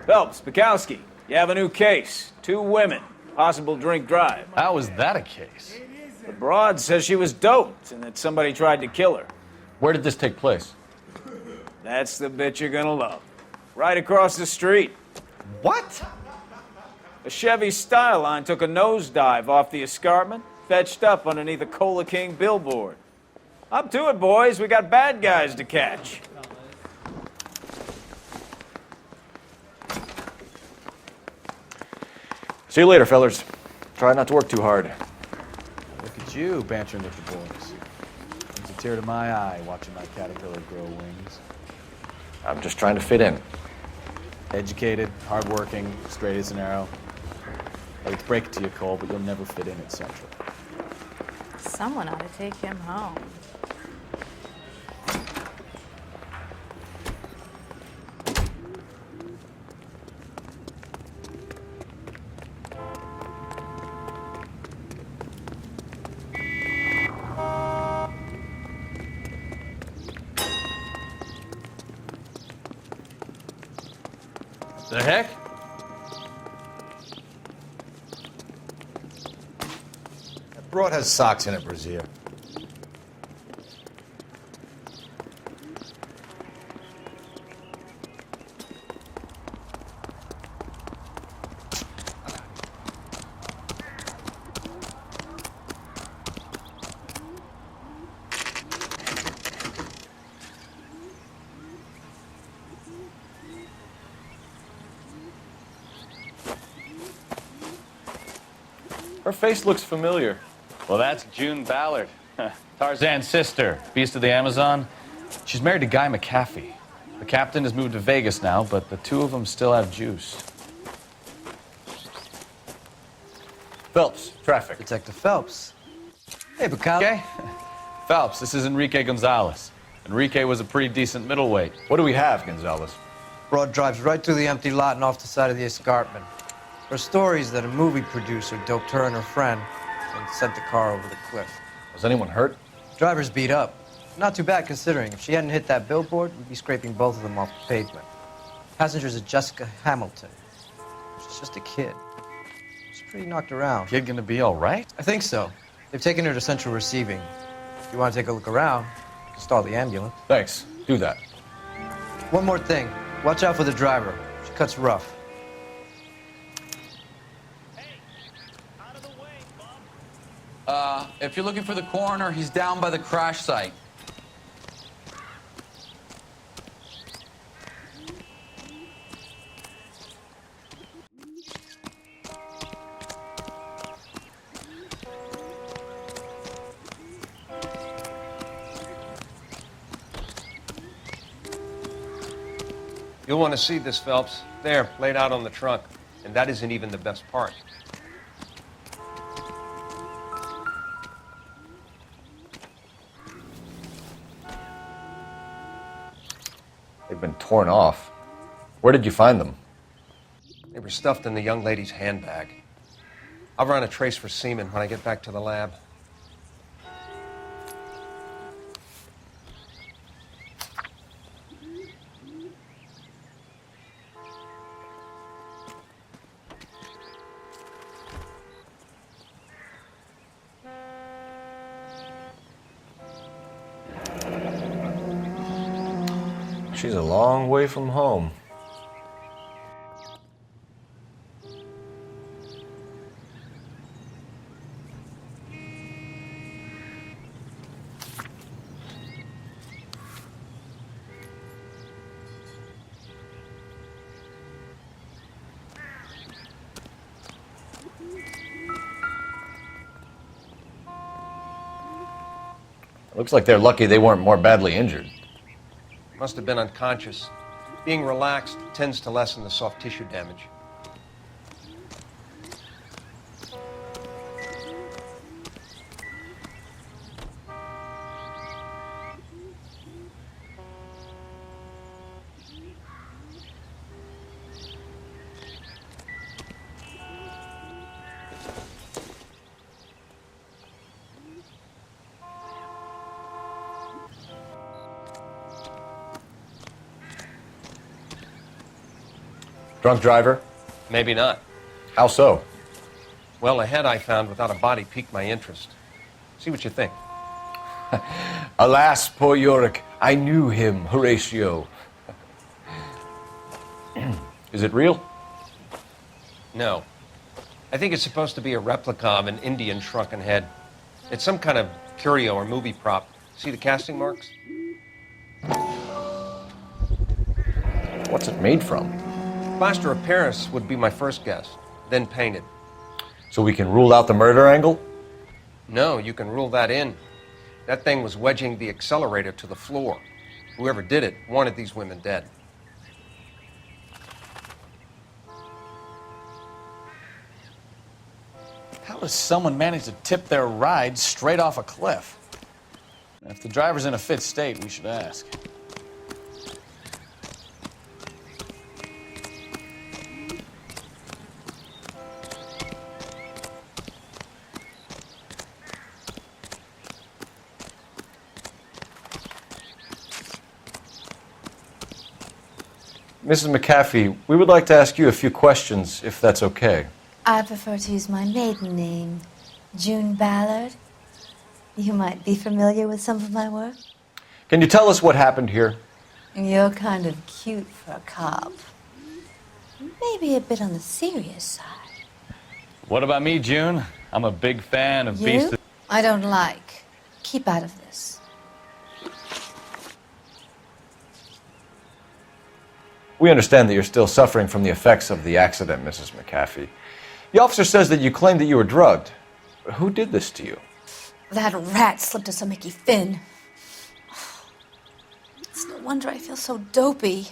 Phelps, Bukowski, you have a new case. 2 women, possible drink drive. How is that a case? The broad says she was doped and that somebody tried to kill her. Where did this take place? That's the bit you're gonna love. Right across the street. What? A Chevy Styline took a nosedive off the escarpment, fetched up underneath a Cola King billboard. Up to it, boys. We got bad guys to catch. See you later, fellers. Try not to work too hard. Look at you bantering with the boys. Brings a tear to my eye watching my caterpillar grow wings. I'm just trying to fit in. Educated, hardworking, straight as an arrow. I hate to break it to you, Cole, but you'll never fit in at Central. Someone ought to take him home. The heck? That broad has socks in it, Brazier. Her face looks familiar. Well, that's June Ballard, Tarzan's sister, beast of the Amazon. She's married to Guy McAfee. The captain has moved to Vegas now, but the 2 of them still have juice. Phelps, traffic. Detective Phelps. Hey, Bukowski. Okay. Phelps, this is Enrique Gonzalez. Enrique was a pretty decent middleweight. What do we have, Gonzalez? Broad drives right through the empty lot and off the side of the escarpment. Her stories that a movie producer doped her and her friend and sent the car over the cliff. Was anyone hurt? Driver's beat up. Not too bad considering. If she hadn't hit that billboard, we'd be scraping both of them off the pavement. Passenger's a Jessica Hamilton. She's just a kid. She's pretty knocked around. Kid gonna be all right? I think so. They've taken her to Central Receiving. If you want to take a look around, stall the ambulance. Thanks. Do that. One more thing. Watch out for the driver. She cuts rough. If you're looking for the coroner, he's down by the crash site. You'll want to see this, Phelps. There, laid out on the trunk. And that isn't even the best part. They've been torn off. Where did you find them? They were stuffed in the young lady's handbag. I'll run a trace for semen when I get back to the lab. She's a long way from home. Looks like they're lucky they weren't more badly injured. Must have been unconscious. Being relaxed tends to lessen the soft tissue damage. Drunk driver? Maybe not. How so? Well, the head I found without a body piqued my interest. See what you think. Alas, poor Yorick, I knew him, Horatio. Is it real? No. I think it's supposed to be a replica of an Indian shrunken head. It's some kind of curio or movie prop. See the casting marks? What's it made from? Plaster of Paris would be my first guess, then painted. So we can rule out the murder angle? No, you can rule that in. That thing was wedging the accelerator to the floor. Whoever did it wanted these women dead. How does someone manage to tip their ride straight off a cliff? If the driver's in a fit state, we should ask. Mrs. McAfee, we would like to ask you a few questions, if that's okay. I prefer to use my maiden name, June Ballard. You might be familiar with some of my work. Can you tell us what happened here? You're kind of cute for a cop. Maybe a bit on the serious side. What about me, June? I'm a big fan of Beast. You? I don't like. Keep out of this. We understand that you're still suffering from the effects of the accident, Mrs. McAfee. The officer says that you claimed that you were drugged. Who did this to you? That rat slipped us a Mickey Finn. It's no wonder I feel so dopey.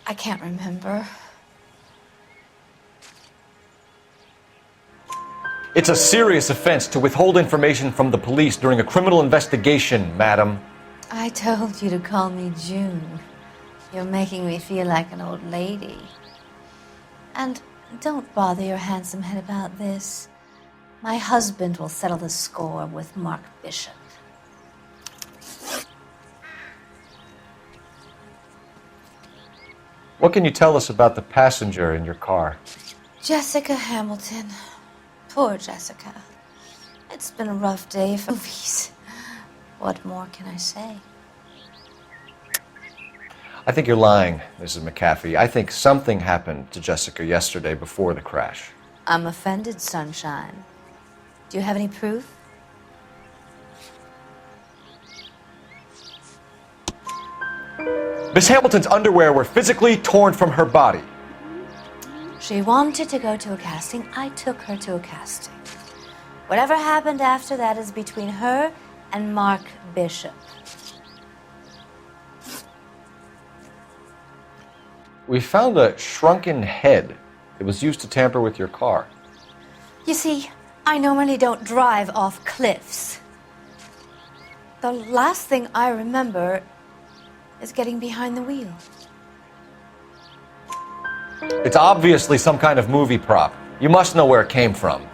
I can't remember. It's a serious offense to withhold information from the police during a criminal investigation, madam. I told you to call me June. You're making me feel like an old lady. And don't bother your handsome head about this. My husband will settle the score with Mark Bishop. What can you tell us about the passenger in your car? Jessica Hamilton. Poor Jessica. It's been a rough day for movies. What more can I say? I think you're lying, Mrs. McAfee. I think something happened to Jessica yesterday before the crash. I'm offended, Sunshine. Do you have any proof? Miss Hamilton's underwear were physically torn from her body. She wanted to go to a casting. I took her to a casting. Whatever happened after that is between her and Mark Bishop. We found a shrunken head. It was used to tamper with your car. You see, I normally don't drive off cliffs. The last thing I remember is getting behind the wheel. It's obviously some kind of movie prop. You must know where it came from.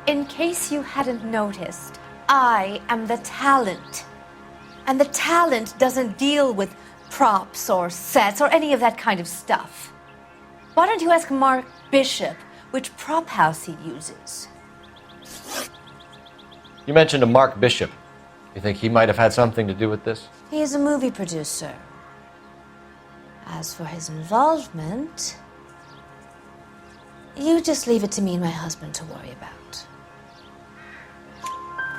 In case you hadn't noticed, I am the talent. And the talent doesn't deal with props or sets or any of that kind of stuff. Why don't you ask Mark Bishop which prop house he uses? You mentioned a Mark Bishop. You think he might have had something to do with this? He is a movie producer. As for his involvement, you just leave it to me and my husband to worry about.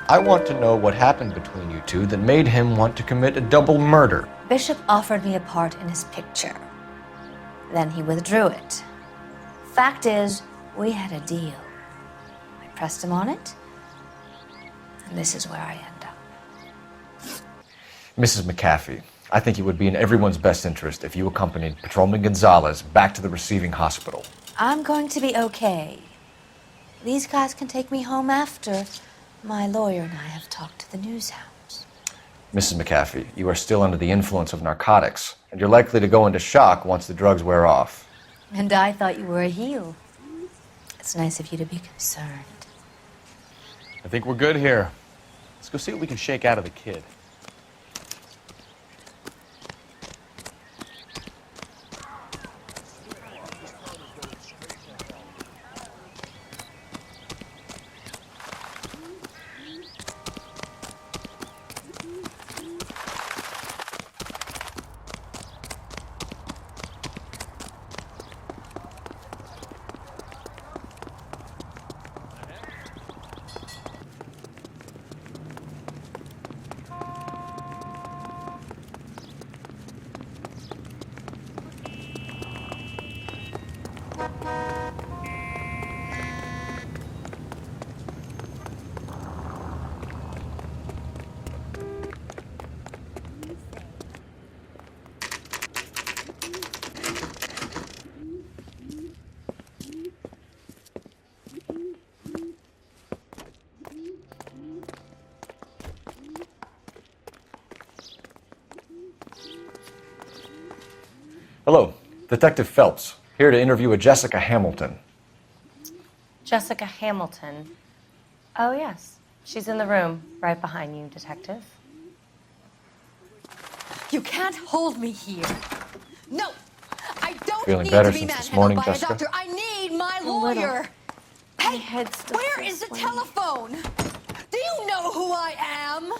I want to know what happened between you two that made him want to commit a double murder. Bishop offered me a part in his picture. Then he withdrew it. Fact is, we had a deal. I pressed him on it, and this is where I end up. Mrs. McAfee, I think it would be in everyone's best interest if you accompanied Patrolman Gonzalez back to the receiving hospital. I'm going to be okay. These guys can take me home after. My lawyer and I have talked to the news hounds. Mrs. McAfee, you are still under the influence of narcotics, and you're likely to go into shock once the drugs wear off. And I thought you were a heel. It's nice of you to be concerned. I think we're good here. Let's go see what we can shake out of the kid. Hello, Detective Phelps, here to interview a Jessica Hamilton. Jessica Hamilton. Oh, yes. She's in the room right behind you, Detective. You can't hold me here. No, I don't Feeling need better to be since this manhandled morning, by Jessica? a doctor. I need my A little. lawyer. My Hey, head's still where so is the sweaty. telephone? Do you know who I am?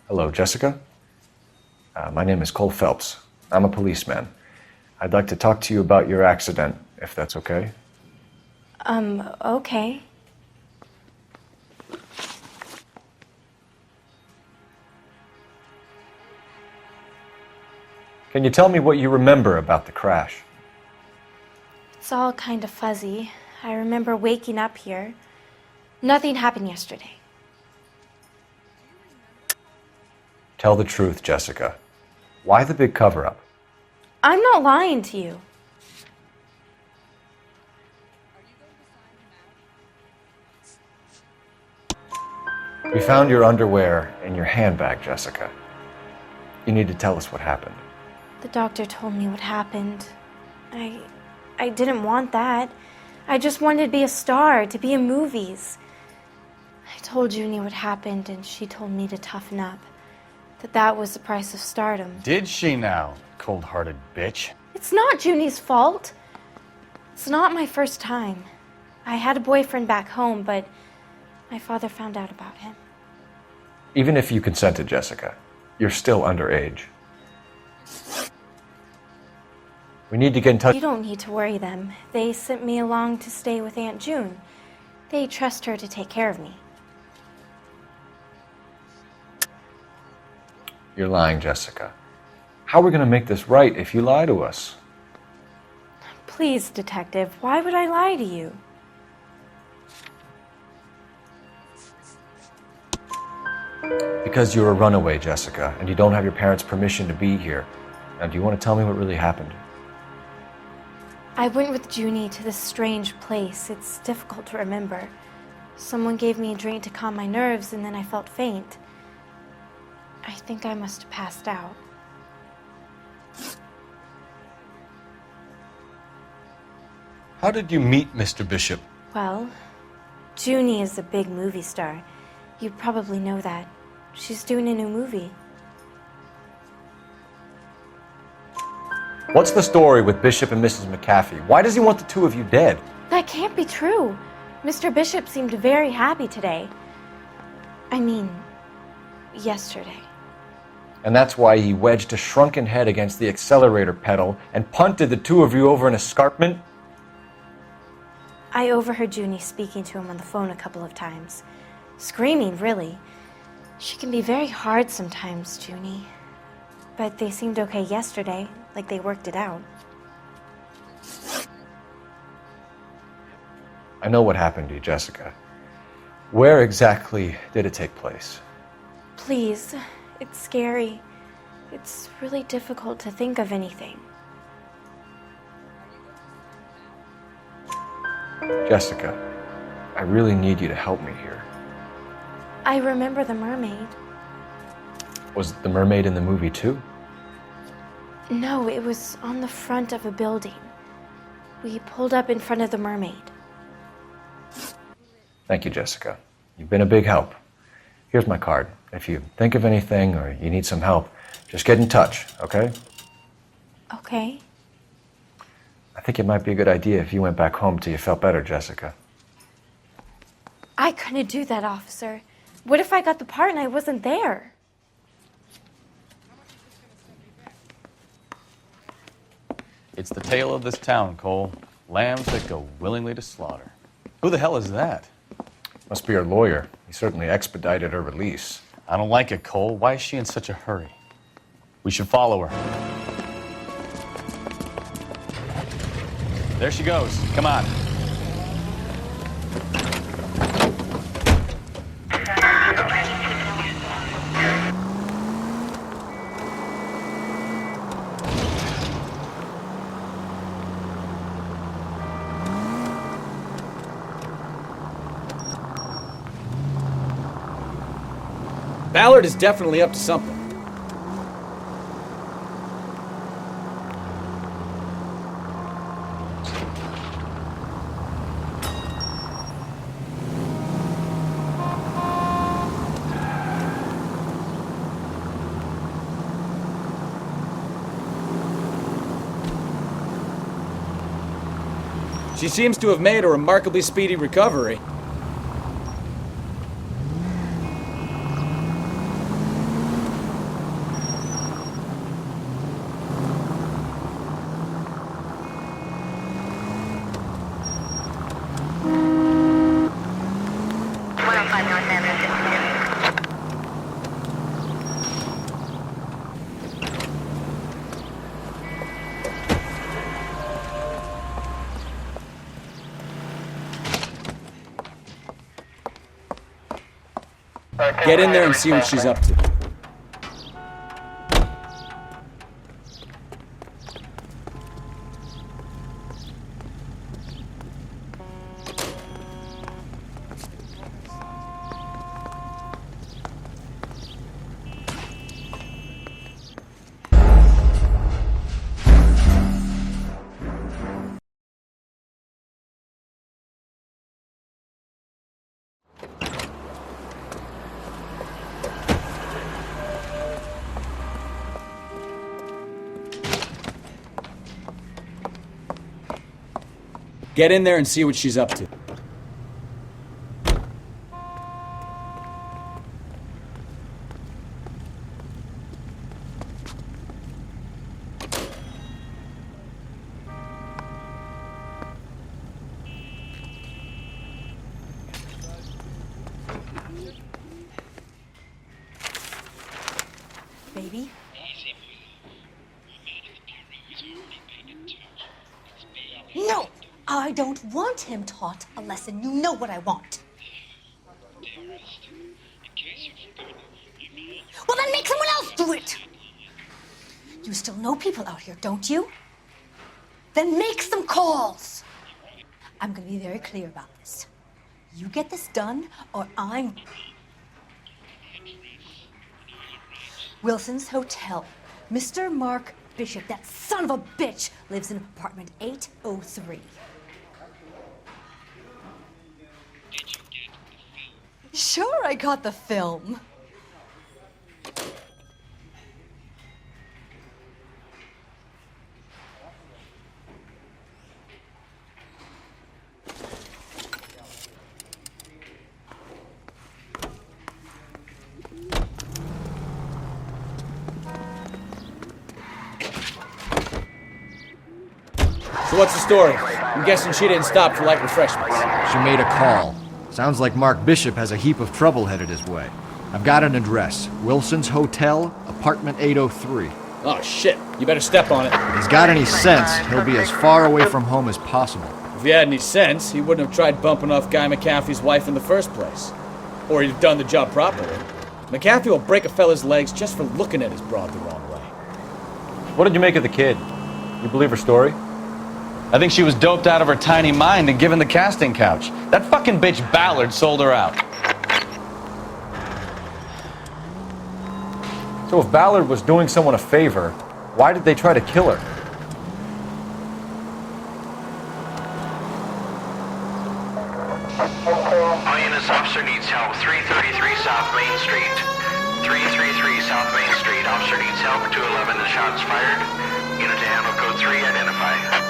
Hello, Jessica. My name is Cole Phelps. I'm a policeman. I'd like to talk to you about your accident, if that's okay. Okay. Can you tell me what you remember about the crash? It's all kind of fuzzy. I remember waking up here. Nothing happened yesterday. Tell the truth, Jessica. Why the big cover-up? I'm not lying to you. We found your underwear in your handbag, Jessica. You need to tell us what happened. The doctor told me what happened. I didn't want that. I just wanted to be a star, to be in movies. I told Junie what happened, and she told me to toughen up. That was the price of stardom. Did she now, cold-hearted bitch? It's not Junie's fault. It's not my first time. I had a boyfriend back home, but my father found out about him. Even if you consented, Jessica, you're still underage. We need to get in touch. You don't need to worry them. They sent me along to stay with Aunt June. They trust her to take care of me. You're lying, Jessica. How are we going to make this right if you lie to us? Please, Detective, why would I lie to you? Because you're a runaway, Jessica, and you don't have your parents' permission to be here. Now, do you want to tell me what really happened? I went with Junie to this strange place. It's difficult to remember. Someone gave me a drink to calm my nerves, and then I felt faint. I think I must have passed out. How did you meet Mr. Bishop? Well, Junie is a big movie star. You probably know that. She's doing a new movie. What's the story with Bishop and Mrs. McAfee? Why does he want the two of you dead? That can't be true. Mr. Bishop seemed very happy today. I mean, yesterday. And that's why he wedged a shrunken head against the accelerator pedal and punted the two of you over an escarpment? I overheard Junie speaking to him on the phone a couple of times. Screaming, really. She can be very hard sometimes, Junie. But they seemed okay yesterday, like they worked it out. I know what happened to you, Jessica. Where exactly did it take place? Please, it's scary. It's really difficult to think of anything. Jessica, I really need you to help me here. I remember the mermaid. Was the mermaid in the movie too? No, it was on the front of a building. We pulled up in front of the mermaid. Thank you, Jessica. You've been a big help. Here's my card. If you think of anything or you need some help, just get in touch, okay? Okay. I think it might be a good idea if you went back home till you felt better, Jessica. I couldn't do that, officer. What if I got the part and I wasn't there? It's the tale of this town, Cole. Lambs that go willingly to slaughter. Who the hell is that? Must be her lawyer. He certainly expedited her release. I don't like it, Cole. Why is she in such a hurry? We should follow her. There she goes. Come on. Ballard is definitely up to something. She seems to have made a remarkably speedy recovery. Get in there and see what she's up to. Get in there and see what she's up to. Baby? No! I don't want him taught a lesson. You know what I want. Well, then make someone else do it! You still know people out here, don't you? Then make some calls! I'm gonna be very clear about this. You get this done, or I'm... Wilson's Hotel. Mr. Mark Bishop, that son of a bitch, lives in apartment 803. Sure, I got the film. So what's the story? I'm guessing she didn't stop for light refreshments. She made a call. Sounds like Mark Bishop has a heap of trouble headed his way. I've got an address. Wilson's Hotel, apartment 803. Oh shit, you better step on it. If he's got any sense, he'll be as far away from home as possible. If he had any sense, he wouldn't have tried bumping off Guy McAfee's wife in the first place. Or he'd have done the job properly. McAfee will break a fella's legs just for looking at his broad the wrong way. What did you make of the kid? You believe her story? I think she was doped out of her tiny mind and given the casting couch. That fucking bitch Ballard sold her out. So if Ballard was doing someone a favor, why did they try to kill her? INS officer needs help. 333 South Main Street. 333 South Main Street. Officer needs help. 211, the shots fired. Unit to handle code 3, identify.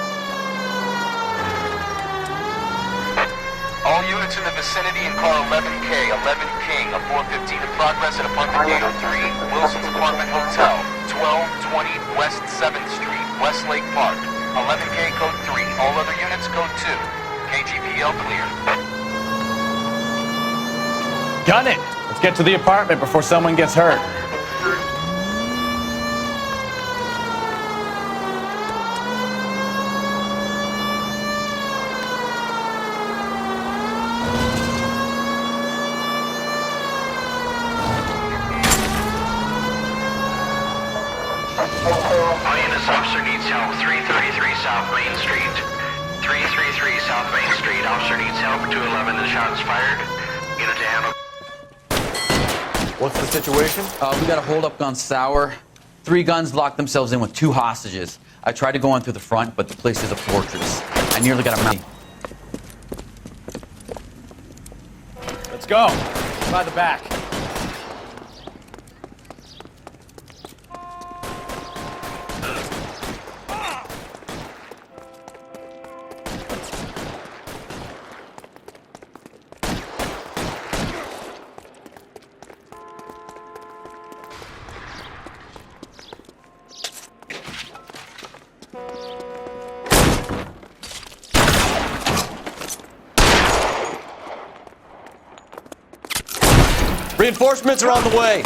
All units in the vicinity in car 11K, 11 King, a 415 in progress at apartment 803, Wilson's Apartment Hotel, 1220 West 7th Street, Westlake Park. 11K code 3, all other units code 2. KGPL clear. Gun it! Let's get to the apartment before someone gets hurt. INS officer needs help. 333 South Main Street. 333 South Main Street. Officer needs help. 211, the shots fired. Unit to handle. What's the situation? We got a holdup gone sour. 3 guns locked themselves in with 2 hostages. I tried to go in through the front, but the place is a fortress. I nearly got a mouth. Let's go. By the back. Reinforcements are on the way.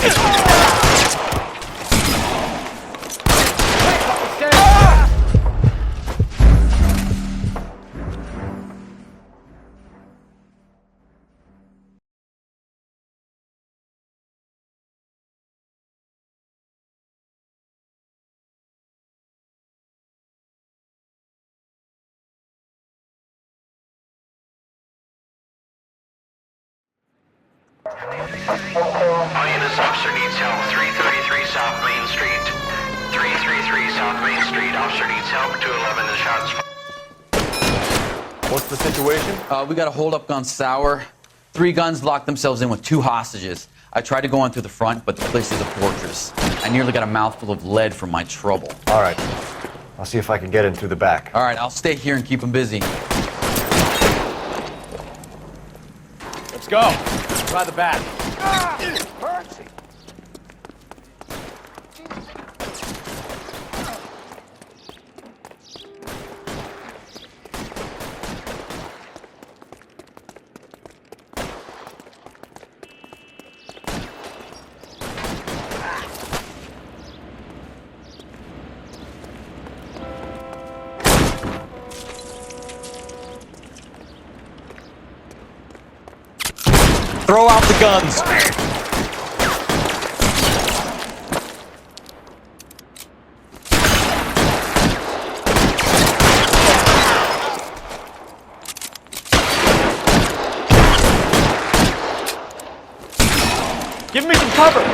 All units, officer needs help. 333 South Main Street. 333 South Main Street. Officer needs help. 211 and shots fired. What's the situation? We got a holdup gone sour. 3 guns locked themselves in with 2 hostages. I tried to go in through the front, but the place is a fortress. I nearly got a mouthful of lead from my trouble. All right. I'll see if I can get in through the back. All right, I'll stay here and keep them busy. Let's go. By the back. Throw out the guns. Give me some cover.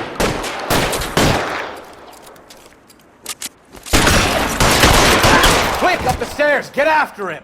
Quick, up the stairs. Get after him.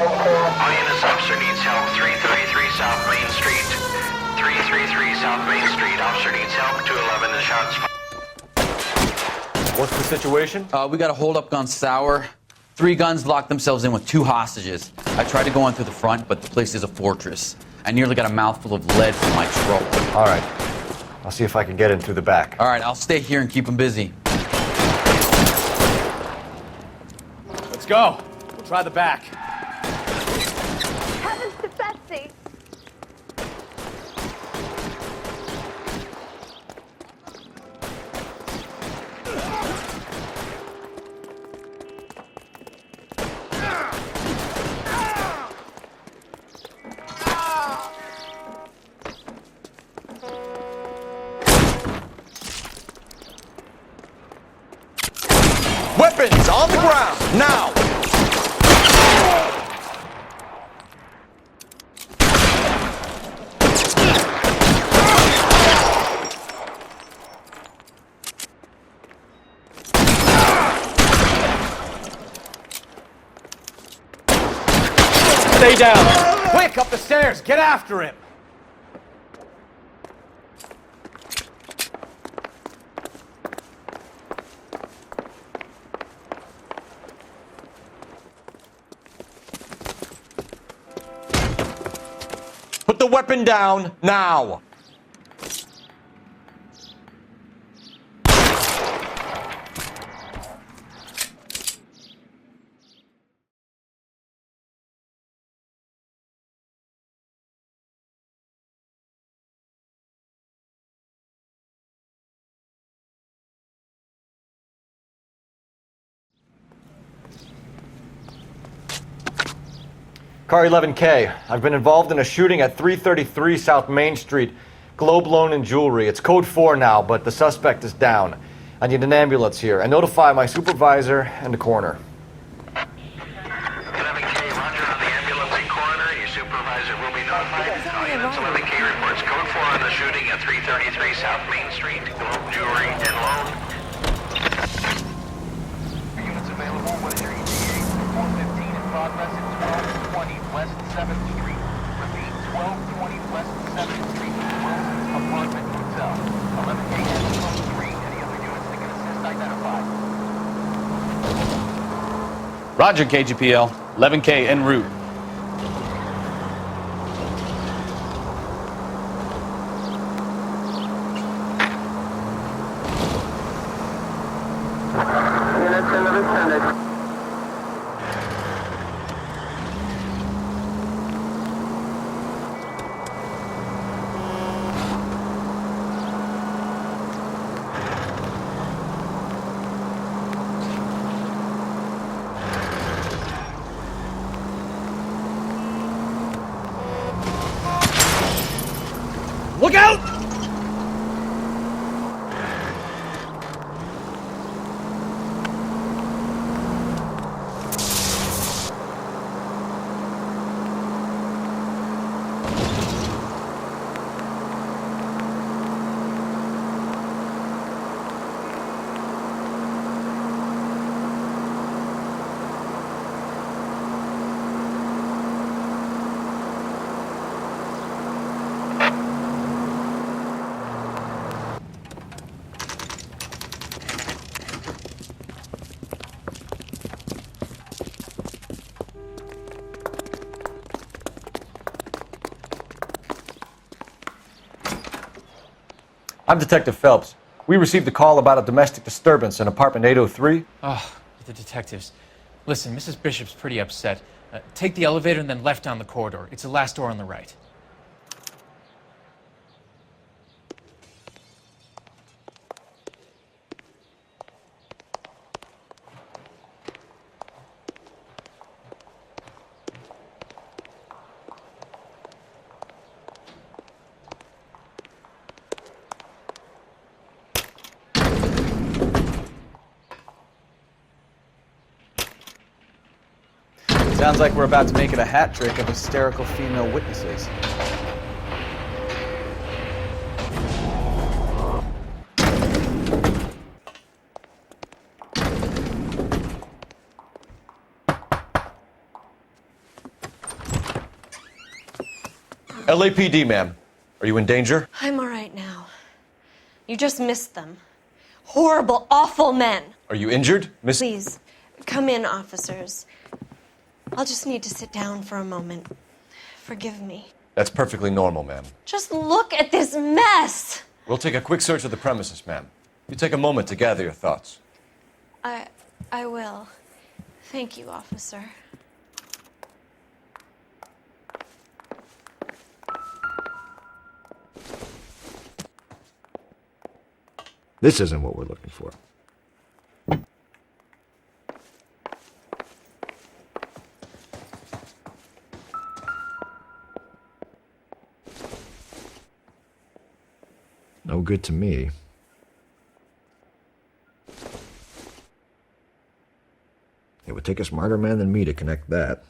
All units, officer needs help. 333 South Main Street. 333 South Main Street. Officer needs help. 211 and shots fired. What's the situation? We got a holdup gone sour. 3 guns locked themselves in with 2 hostages. I tried to go in through the front, but the place is a fortress. I nearly got a mouthful of lead from my trouble. All right. I'll see if I can get in through the back. All right, I'll stay here and keep them busy. Let's go. We'll try the back. Heavens to Betsy! Weapons on the ground, now! Stay down. Quick, up the stairs. Get after him. Put the weapon down, now! Car 11K, I've been involved in a shooting at 333 South Main Street. Globe loan and jewelry. It's code 4 now, but the suspect is down. I need an ambulance here. And notify my supervisor and the coroner. 11K, roger on the ambulance and coroner. Your supervisor will be notified. All units, 11K reports code 4 on the shooting at 333 South Main Street. Globe jewelry and loan. Units available. What is your ETA? 415 in progress at 1220 West 7th Street. Repeat, 1220 West 7th Street. Wilson's Apartment Hotel. 11K is code 3. Any other units that can assist identified? Roger, KGPL. 11K en route. Units in the vicinity. Look out! I'm Detective Phelps. We received a call about a domestic disturbance in apartment 803. Oh, the detectives. Listen, Mrs. Bishop's pretty upset. Take the elevator and then left down the corridor. It's the last door on the right. Sounds like we're about to make it a hat trick of hysterical female witnesses. LAPD, ma'am. Are you in danger? I'm all right now. You just missed them. Horrible, awful men. Are you injured, Miss? Please, come in, officers. I'll just need to sit down for a moment. Forgive me. That's perfectly normal, ma'am. Just look at this mess. We'll take a quick search of the premises, ma'am. You take a moment to gather your thoughts. I will. Thank you, officer. This isn't what we're looking for. No good to me. It would take a smarter man than me to connect that.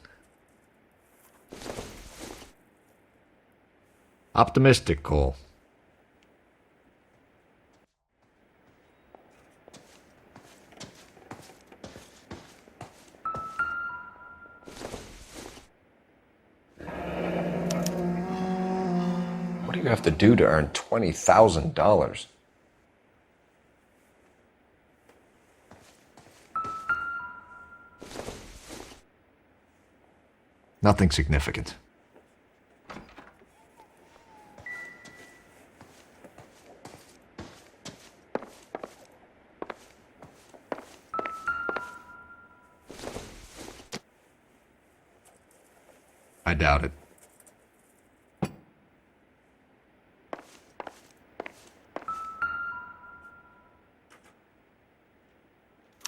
Optimistic, Cole. What do you have to do to earn $20,000? Nothing significant. I doubt it.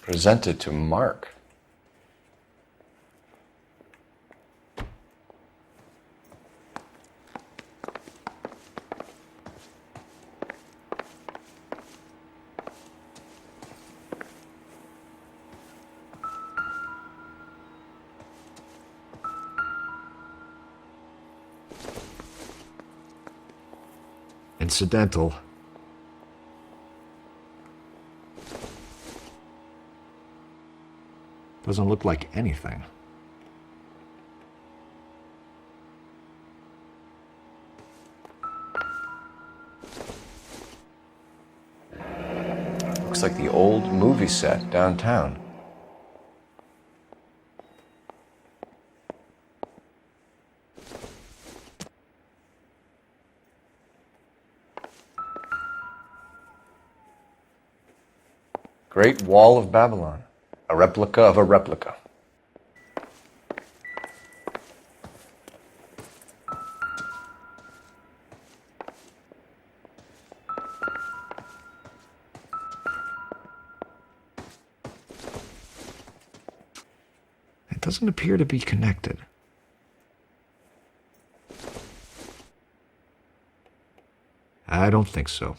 Presented to Mark. Incidental. Doesn't look like anything. Looks like the old movie set downtown. Great Wall of Babylon. A replica of a replica. It doesn't appear to be connected. I don't think so.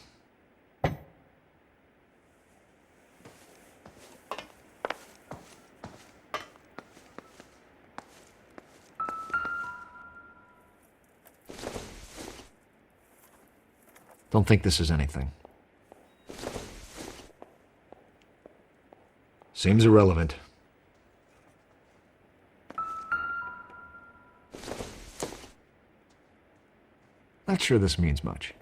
Don't think this is anything. Seems irrelevant. Not sure this means much.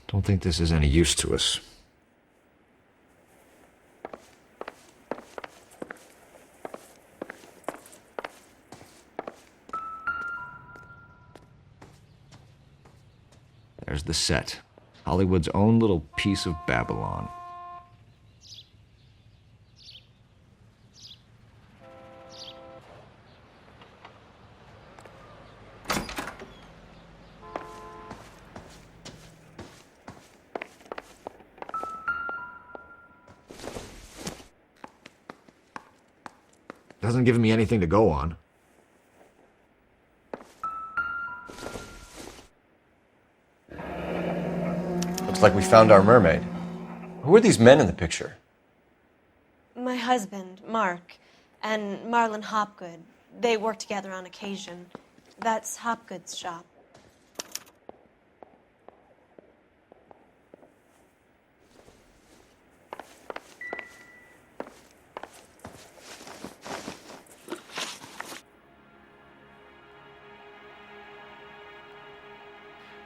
Don't think this is any use to us. There's the set. Hollywood's own little piece of Babylon. Doesn't give me anything to go on. Looks like we found our mermaid. Who are these men in the picture? My husband, Mark, and Marlon Hopgood. They work together on occasion. That's Hopgood's shop.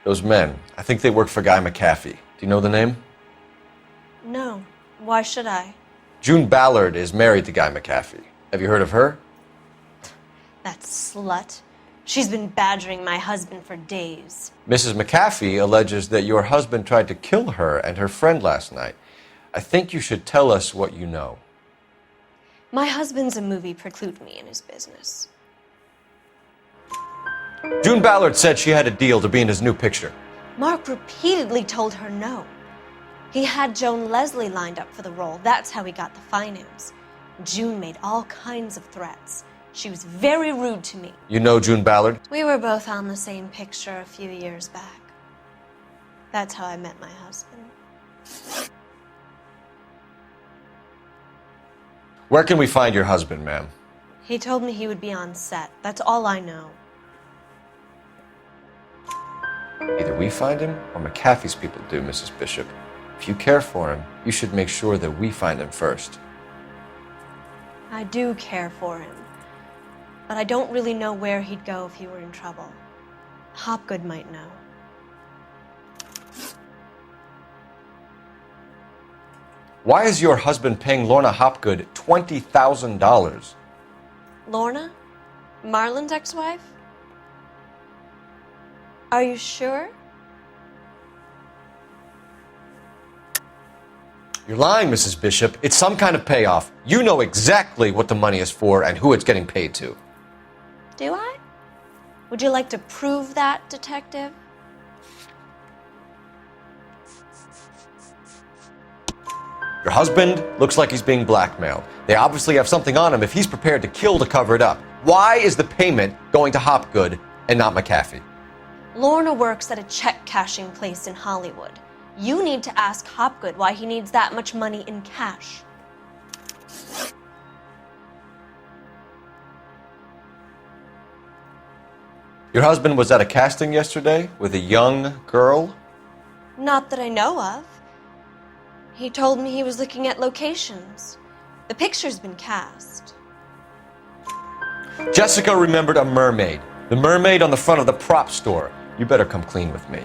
Those men, I think they work for Guy McAfee. Do you know the name? No. Why should I? June Ballard is married to Guy McAfee. Have you heard of her? That slut. She's been badgering my husband for days. Mrs. McAfee alleges that your husband tried to kill her and her friend last night. I think you should tell us what you know. My husband's a movie preclude me in his business. June Ballard said she had a deal to be in his new picture. Mark repeatedly told her no. He had Joan Leslie lined up for the role. That's how he got the finance. June made all kinds of threats. She was very rude to me. You know June Ballard? We were both on the same picture a few years back. That's how I met my husband. Where can we find your husband, ma'am? He told me he would be on set. That's all I know. Either we find him or McAfee's people do, Mrs. Bishop. If you care for him, you should make sure that we find him first. I do care for him, but I don't really know where he'd go if he were in trouble. Hopgood might know. Why is your husband paying Lorna Hopgood $20,000? Lorna? Marlon's ex-wife? Are you sure? You're lying, Mrs. Bishop. It's some kind of payoff. You know exactly what the money is for and who it's getting paid to. Do I? Would you like to prove that, detective? Your husband looks like he's being blackmailed. They obviously have something on him if he's prepared to kill to cover it up. Why is the payment going to Hopgood and not McAfee? Lorna works at a check cashing place in Hollywood. You need to ask Hopgood why he needs that much money in cash. Your husband was at a casting yesterday with a young girl? Not that I know of. He told me he was looking at locations. The picture's been cast. Jessica remembered a mermaid. The mermaid on the front of the prop store. You better come clean with me.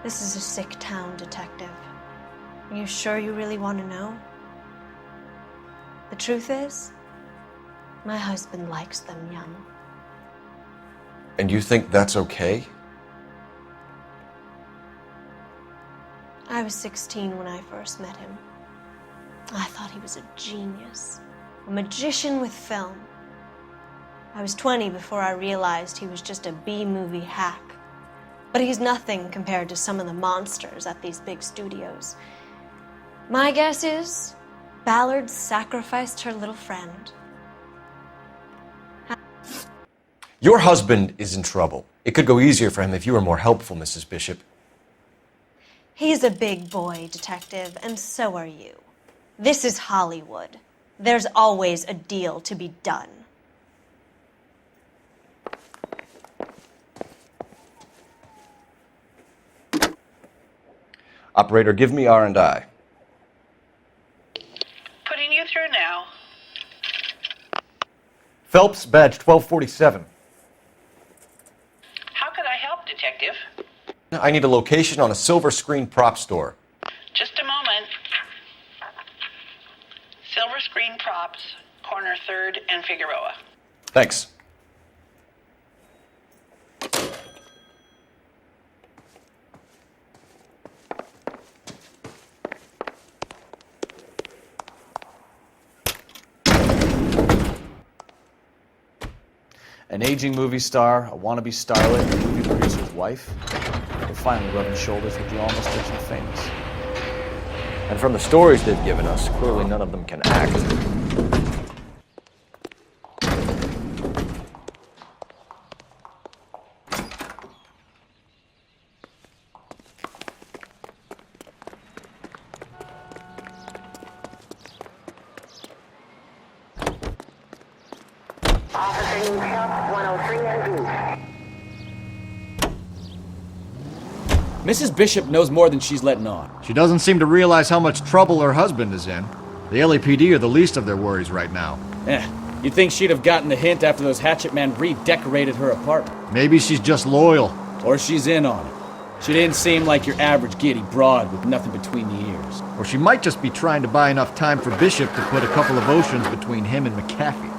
This is a sick town, Detective. Are you sure you really want to know? The truth is, my husband likes them young. And you think that's okay? I was 16 when I first met him. I thought he was a genius, a magician with film. I was 20 before I realized he was just a B-movie hack. But he's nothing compared to some of the monsters at these big studios. My guess is Ballard sacrificed her little friend. Your husband is in trouble. It could go easier for him if you were more helpful, Mrs. Bishop. He's a big boy, Detective, and so are you. This is Hollywood. There's always a deal to be done. Operator, give me R&I. Putting you through now. Phelps, badge 1247. How can I help, Detective? I need a location on a silver screen prop store. Just a moment. Silver Screen Props, corner 3rd and Figueroa. Thanks. An aging movie star, a wannabe starlet, a movie producer's wife. They're finally rubbing shoulders with the almost rich and famous. And from the stories they've given us, clearly none of them can act. Mrs. Bishop knows more than she's letting on. She doesn't seem to realize how much trouble her husband is in. The LAPD are the least of their worries right now. You'd think she'd have gotten the hint after those hatchet men redecorated her apartment. Maybe she's just loyal. Or she's in on it. She didn't seem like your average giddy broad with nothing between the ears. Or she might just be trying to buy enough time for Bishop to put a couple of oceans between him and McAfee.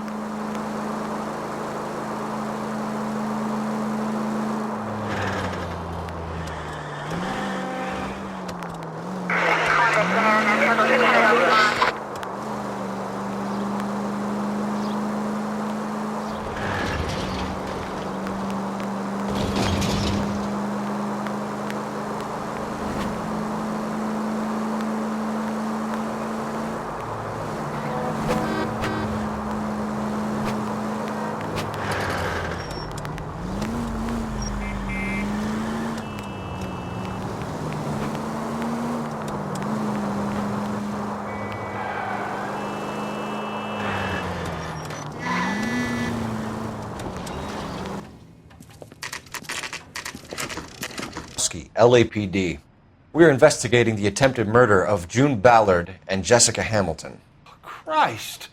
LAPD. We are investigating the attempted murder of June Ballard and Jessica Hamilton. Christ!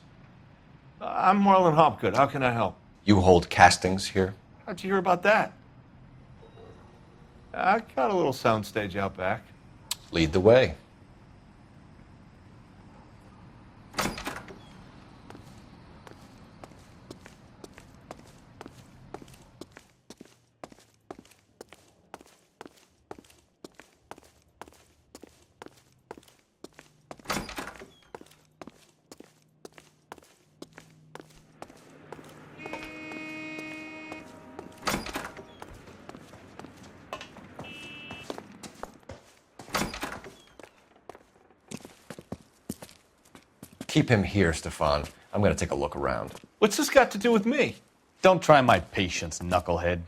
I'm Marlon Hopgood. How can I help? You hold castings here? How'd you hear about that? I got a little soundstage out back. Lead the way. Keep him here, Stefan. I'm going to take a look around. What's this got to do with me? Don't try my patience, knucklehead.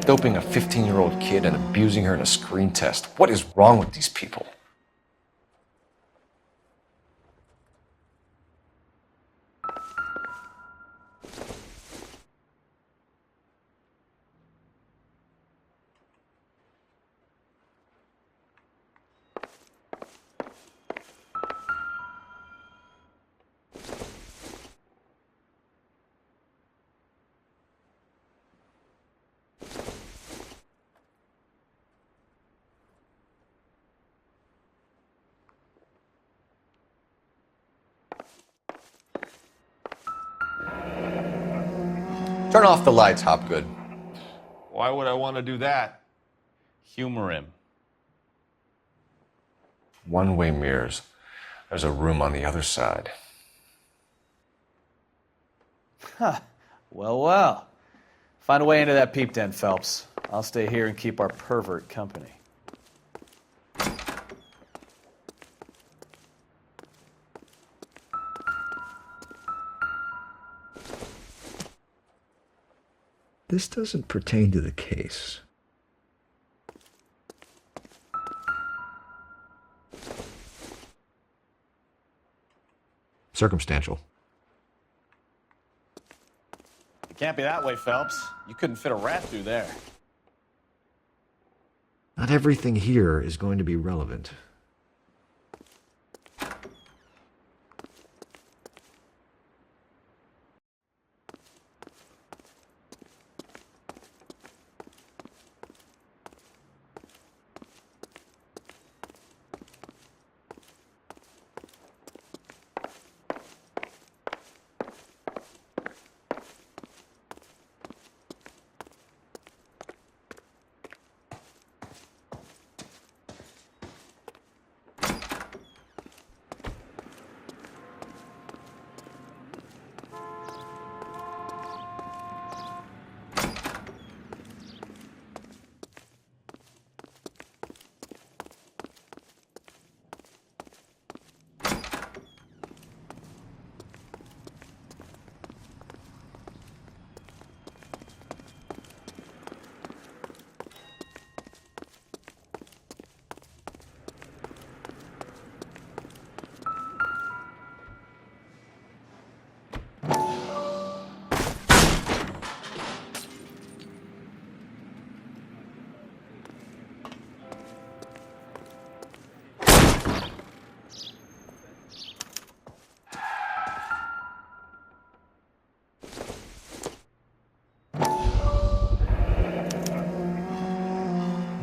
Doping a 15-year-old kid and abusing her in a screen test. What is wrong with these people? Turn off the lights, Hopgood. Why would I want to do that? Humor him. One-way mirrors. There's a room on the other side. Huh. Well, well. Find a way into that peep den, Phelps. I'll stay here and keep our pervert company. This doesn't pertain to the case. Circumstantial. It can't be that way, Phelps. You couldn't fit a rat through there. Not everything here is going to be relevant.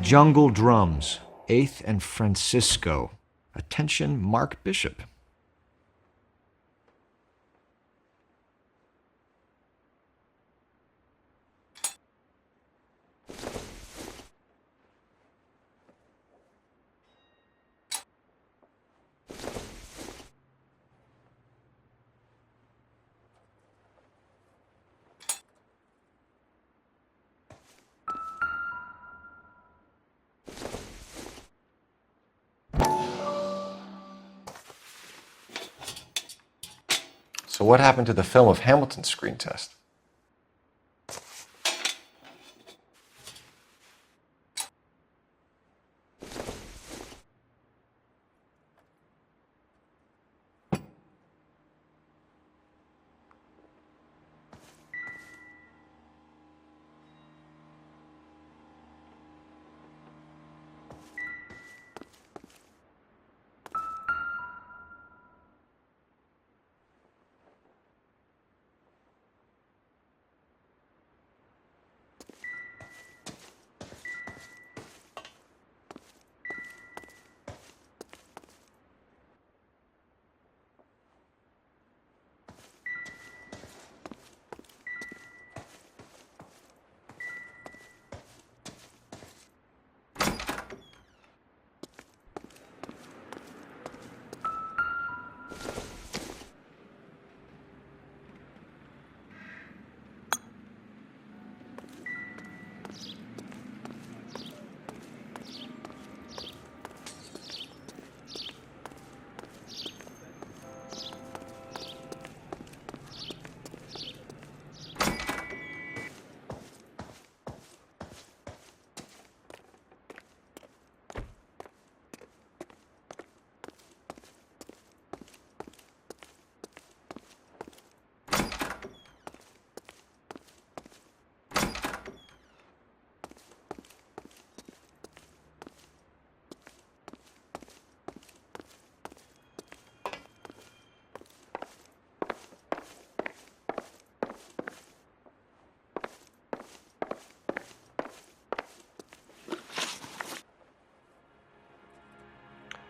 Jungle Drums, 8th and Francisco. Attention, Mark Bishop. So what happened to the film of Hamilton's screen test?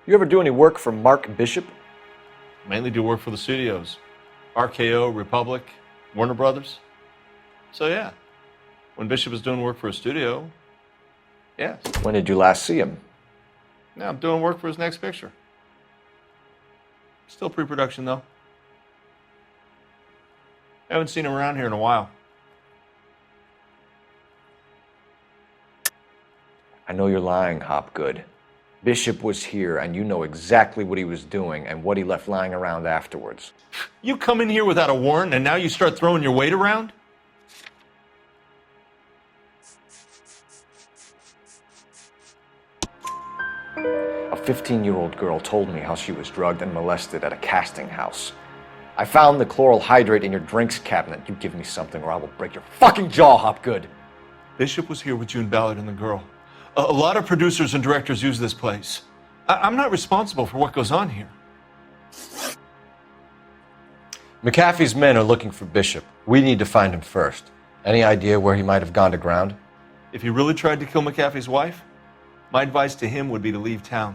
You ever do any work for Mark Bishop? Mainly do work for the studios. RKO, Republic, Warner Brothers. So yeah, when Bishop was doing work for a studio, yes. When did you last see him? Now I'm doing work for his next picture. Still pre-production though. Haven't seen him around here in a while. I know you're lying, Hopgood. Bishop was here, and you know exactly what he was doing and what he left lying around afterwards. You come in here without a warrant, and now you start throwing your weight around? A 15-year-old girl told me how she was drugged and molested at a casting house. I found the chloral hydrate in your drinks cabinet. You give me something or I will break your fucking jaw, Hopgood. Bishop was here with June Ballard and the girl. A lot of producers and directors use this place. I'm not responsible for what goes on here. McAfee's men are looking for Bishop. We need to find him first. Any idea where he might have gone to ground? If he really tried to kill McAfee's wife, my advice to him would be to leave town.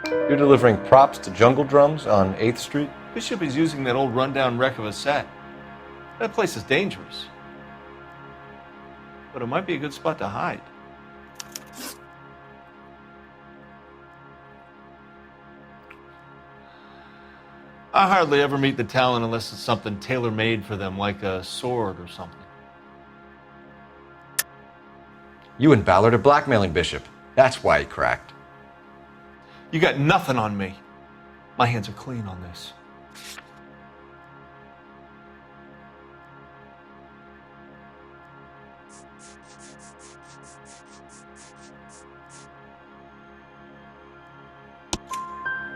You're delivering props to Jungle Drums on 8th Street? Bishop is using that old rundown wreck of a set. That place is dangerous. But it might be a good spot to hide. I hardly ever meet the talent unless it's something tailor-made for them, like a sword or something. You and Ballard are blackmailing Bishop. That's why he cracked. You got nothing on me. My hands are clean on this.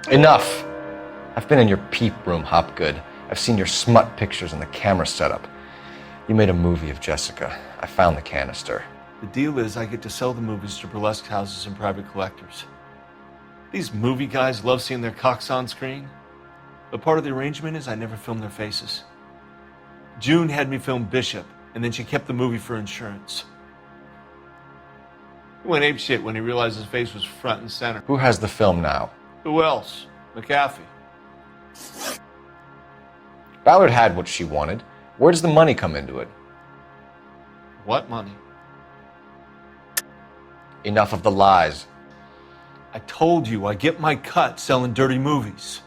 Enough! I've been in your peep room, Hopgood. I've seen your smut pictures and the camera setup. You made a movie of Jessica. I found the canister. The deal is I get to sell the movies to burlesque houses and private collectors. These movie guys love seeing their cocks on screen. But part of the arrangement is I never film their faces. June had me film Bishop, and then she kept the movie for insurance. He went apeshit when he realized his face was front and center. Who has the film now? Who else? McAfee. Ballard had what she wanted. Where does the money come into it? What money? Enough of the lies. I told you I get my cut selling dirty movies.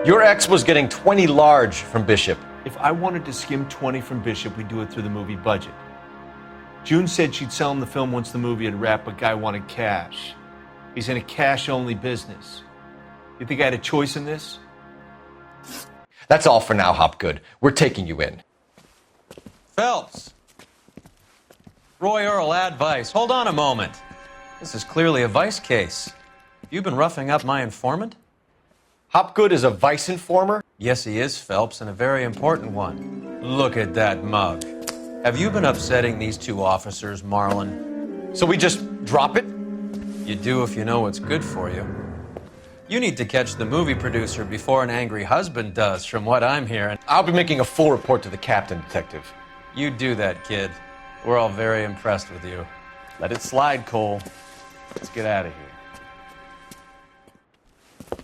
Your ex was getting 20 large from Bishop. If I wanted to skim 20 from Bishop, we'd do it through the movie budget. June said she'd sell him the film once the movie had wrapped, but Guy wanted cash. He's in a cash-only business. You think I had a choice in this? That's all for now, Hopgood. We're taking you in. Phelps. Roy Earl, advice. Hold on a moment. This is clearly a vice case. You've been roughing up my informant? Hopgood is a vice informer? Yes, he is, Phelps, and a very important one. Look at that mug. Have you been upsetting these two officers, Marlon? So we just drop it? You do if you know what's good for you. You need to catch the movie producer before an angry husband does, from what I'm hearing. I'll be making a full report to the captain, Detective. You do that, kid. We're all very impressed with you. Let it slide, Cole. Let's get out of here.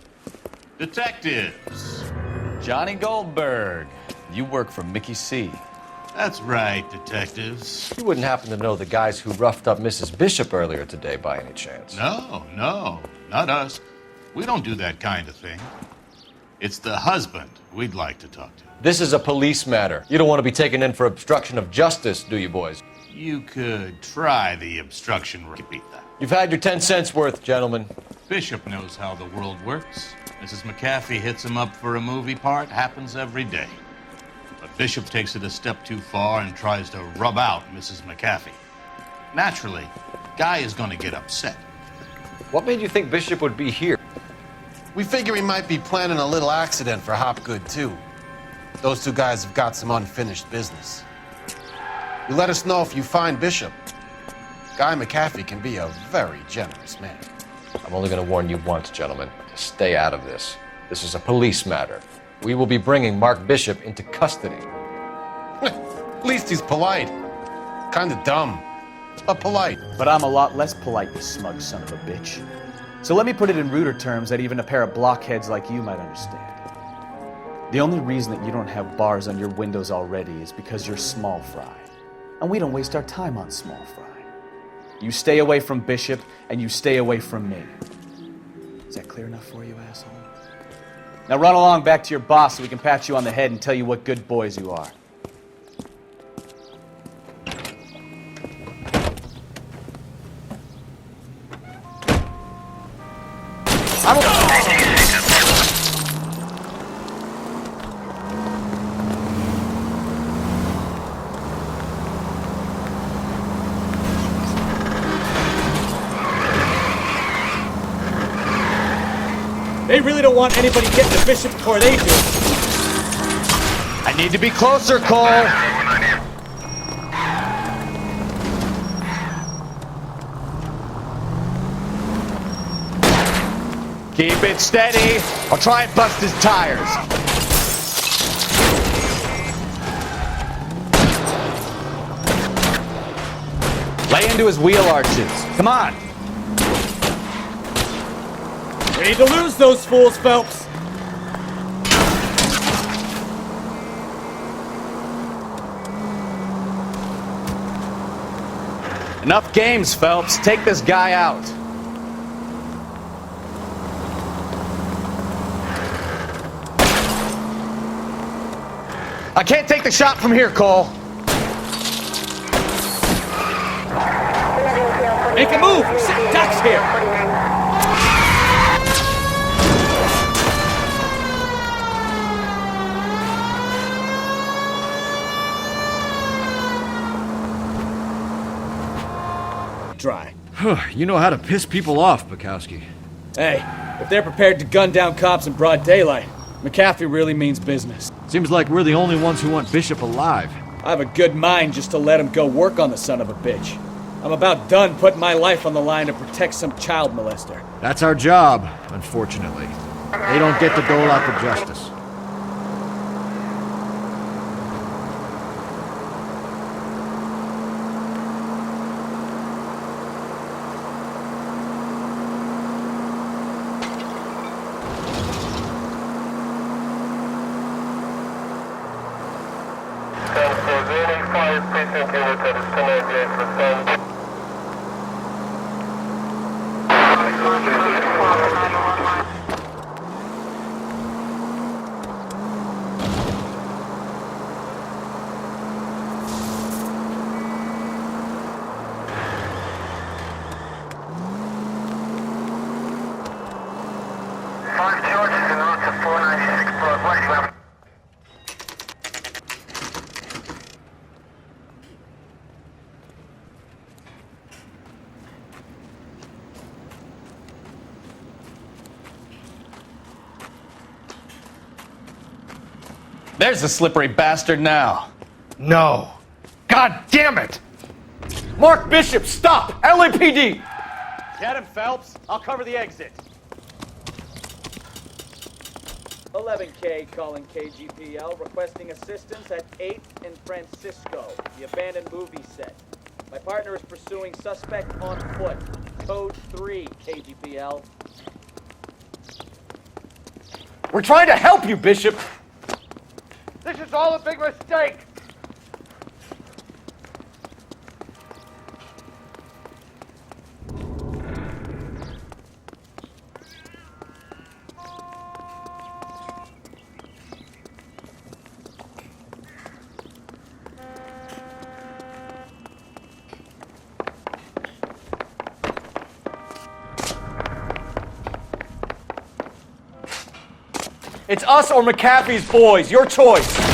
Detectives. Johnny Goldberg. You work for Mickey C. That's right, detectives. You wouldn't happen to know the guys who roughed up Mrs. Bishop earlier today by any chance? No, not us. We don't do that kind of thing. It's the husband we'd like to talk to. This is a police matter. You don't want to be taken in for obstruction of justice, do you, boys? You could try the obstruction. Repeat that. You've had your 10 cents worth, gentlemen. Bishop knows how the world works. Mrs. McAfee hits him up for a movie part. Happens every day. But Bishop takes it a step too far and tries to rub out Mrs. McAfee. Naturally, Guy is going to get upset. What made you think Bishop would be here? We figure he might be planning a little accident for Hopgood, too. Those two guys have got some unfinished business. You let us know if you find Bishop. Guy McAfee can be a very generous man. I'm only going to warn you once, gentlemen. Stay out of this. This is a police matter. We will be bringing Mark Bishop into custody. At least he's polite. Kinda dumb, but polite. But I'm a lot less polite, you smug son of a bitch. So let me put it in ruder terms that even a pair of blockheads like you might understand. The only reason that you don't have bars on your windows already is because you're small fry. And we don't waste our time on small fry. You stay away from Bishop, and you stay away from me. Is that clear enough for you, asshole? Now run along back to your boss so we can pat you on the head and tell you what good boys you are. They really don't want anybody getting to Bishop before they do. I need to be closer, Cole. Keep it steady. I'll try and bust his tires. Lay into his wheel arches. Come on. We need to lose those fools, Phelps. Enough games, Phelps. Take this guy out. I can't take the shot from here, Cole. Make a move! We're sitting ducks here! Dry. You know how to piss people off, Bukowski. Hey, if they're prepared to gun down cops in broad daylight, McAfee really means business. Seems like we're the only ones who want Bishop alive. I have a good mind just to let him go work on the son of a bitch. I'm about done putting my life on the line to protect some child molester. That's our job, unfortunately. They don't get to dole out the justice. There's the slippery bastard now. No. God damn it! Mark Bishop, stop! LAPD! Get him, Phelps. I'll cover the exit. 11K calling KGPL, requesting assistance at 8th and Francisco, the abandoned movie set. My partner is pursuing suspect on foot. Code 3, KGPL. We're trying to help you, Bishop! This is all a big mistake! It's us or McAfee's boys. Your choice.